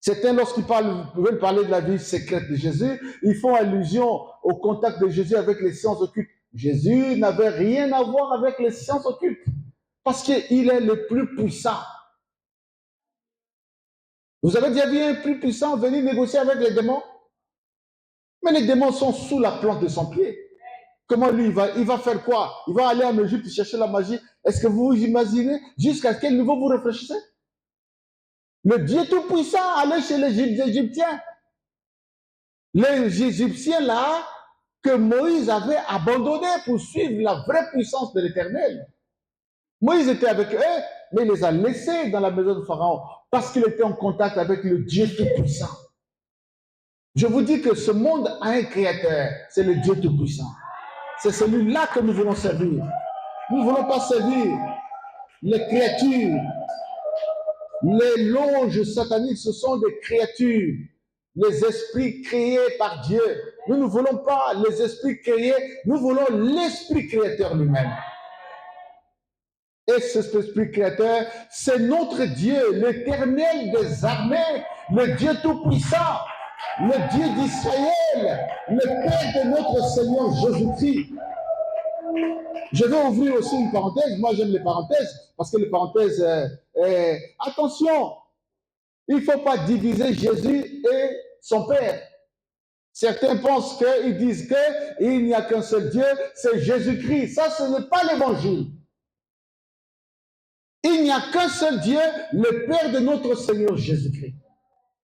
Certains, lorsqu'ils veulent parler de la vie secrète de Jésus, ils font allusion au contact de Jésus avec les sciences occultes. Jésus n'avait rien à voir avec les sciences occultes parce qu'il est le plus puissant. Vous avez déjà vu un plus puissant venir négocier avec les démons? Mais les démons sont sous la plante de son pied. Comment lui, il va faire quoi? Il va aller en Égypte chercher la magie. Est-ce que vous imaginez jusqu'à quel niveau vous réfléchissez? Le Dieu Tout-Puissant allait chez les Égyptiens. Les Égyptiens là, que Moïse avait abandonné pour suivre la vraie puissance de l'Éternel. Moïse était avec eux, mais il les a laissés dans la maison de Pharaon parce qu'il était en contact avec le Dieu Tout-Puissant. Je vous dis que ce monde a un créateur, c'est le Dieu Tout-Puissant. C'est celui-là que nous voulons servir. Nous ne voulons pas servir les créatures. Les loges sataniques, ce sont des créatures, les esprits créés par Dieu. Nous ne voulons pas les esprits créés, nous voulons l'esprit créateur lui-même. Et cet esprit créateur, c'est notre Dieu, l'Éternel des armées, le Dieu Tout-Puissant, le Dieu d'Israël, le Père de notre Seigneur Jésus-Christ. Je vais ouvrir aussi une parenthèse. Moi, j'aime les parenthèses parce que les parenthèses, attention, il ne faut pas diviser Jésus et son Père. Certains pensent qu'ils disent qu'il n'y a qu'un seul Dieu, c'est Jésus-Christ. Ça, ce n'est pas l'évangile. Il n'y a qu'un seul Dieu, le Père de notre Seigneur Jésus-Christ.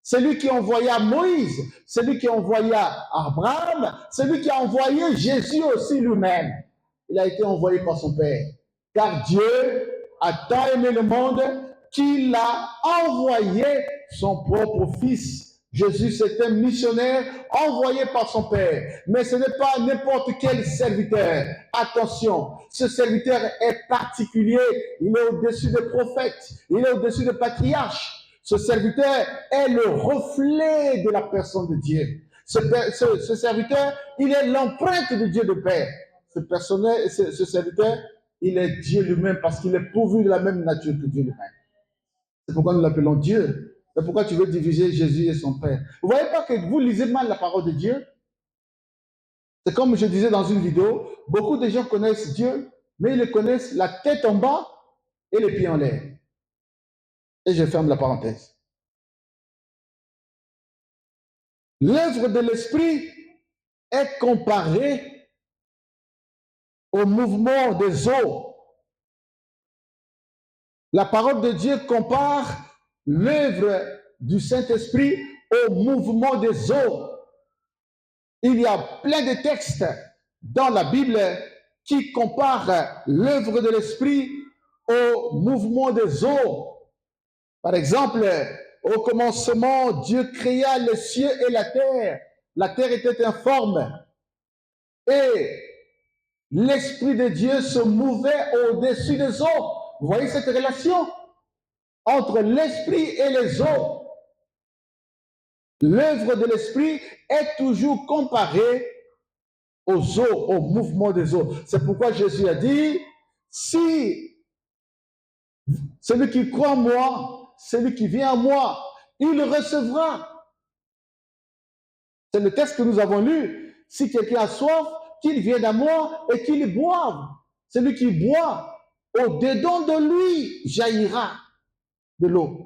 Celui qui envoya Moïse, celui qui envoya Abraham, celui qui a envoyé Jésus aussi lui-même. Il a été envoyé par son Père. Car Dieu a tant aimé le monde qu'il a envoyé son propre Fils. Jésus, c'est un missionnaire envoyé par son Père. Mais ce n'est pas n'importe quel serviteur. Attention, ce serviteur est particulier. Il est au-dessus des prophètes. Il est au-dessus des patriarches. Ce serviteur est le reflet de la personne de Dieu. Ce serviteur, il est l'empreinte de Dieu le Père. Ce serviteur, il est Dieu lui-même parce qu'il est pourvu de la même nature que Dieu lui-même. C'est pourquoi nous l'appelons Dieu. C'est pourquoi tu veux diviser Jésus et son Père. Vous ne voyez pas que vous lisez mal la parole de Dieu? C'est comme je disais dans une vidéo, beaucoup de gens connaissent Dieu, mais ils le connaissent la tête en bas et les pieds en l'air. Et je ferme la parenthèse. L'œuvre de l'Esprit est comparée au mouvement des eaux. La parole de Dieu compare l'œuvre du Saint-Esprit au mouvement des eaux. Il y a plein de textes dans la Bible qui comparent l'œuvre de l'Esprit au mouvement des eaux. Par exemple, au commencement, Dieu créa les cieux et la terre. La terre était informe. Et l'Esprit de Dieu se mouvait au-dessus des eaux. Vous voyez cette relation entre l'Esprit et les eaux. L'œuvre de l'Esprit est toujours comparée aux eaux, au mouvement des eaux. C'est pourquoi Jésus a dit, si celui qui croit en moi, celui qui vient à moi, il le recevra. C'est le texte que nous avons lu. Si quelqu'un a soif, qu'il vienne à moi et qu'il boive. Celui qui boit, au-dedans de lui jaillira de l'eau.